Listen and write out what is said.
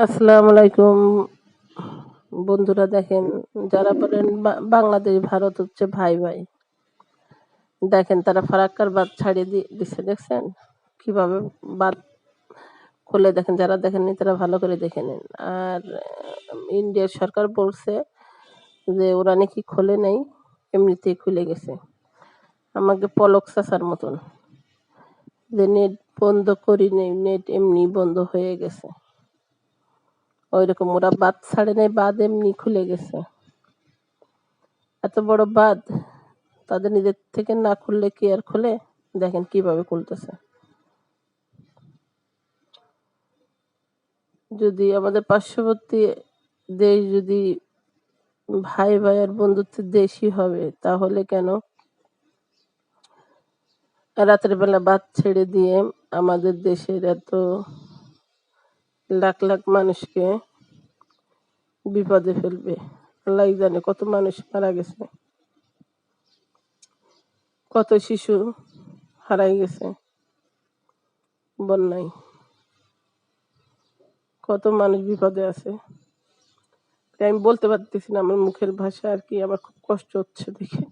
আসসালামু আলাইকুম বন্ধুরা। দেখেন, যারা বলেন বাংলাদেশ ভারত হচ্ছে ভাই ভাই, দেখেন তারা ফারাক্কার বাঁধ ছাড়িয়ে দিচ্ছে। দেখছেন কিভাবে বাঁধ খুলে? দেখেন, যারা দেখেননি তারা ভালো করে দেখে নিন। আর ইন্ডিয়ার সরকার বলছে যে ওরা নাকি খোলে নাই, এমনিতেই খুলে গেছে। আমাকে পলক চাচার মতন, যে নেট বন্ধ করি নেই, নেট এমনি বন্ধ হয়ে গেছে। ওইরকম ওরা বাঁধ ছাড়ে নাই, বাঁধ এমনি খুলে গেছে। এত বড় বাঁধ তাদের নিজের থেকে না খুললে কি আর খোলে? দেখেন কিভাবে খুলতেছে। যদি আমাদের পার্শ্ববর্তী দেশ যদি ভাই ভাইয়ের বন্ধুত্বের দেশই হবে, তাহলে কেন রাতের বেলা বাঁধ ছেড়ে দিয়ে আমাদের দেশের এত লাখ লাখ মানুষকে বিপদে ফেলবে? আল্লাহ জানে কত মানুষ মারা গেছে, কত শিশু হারাই গেছে বন্যায়, কত মানুষ বিপদে আছে। আমি বলতে পারতেছি না, আমার মুখের ভাষা আর কি, আমার খুব কষ্ট হচ্ছে দেখে।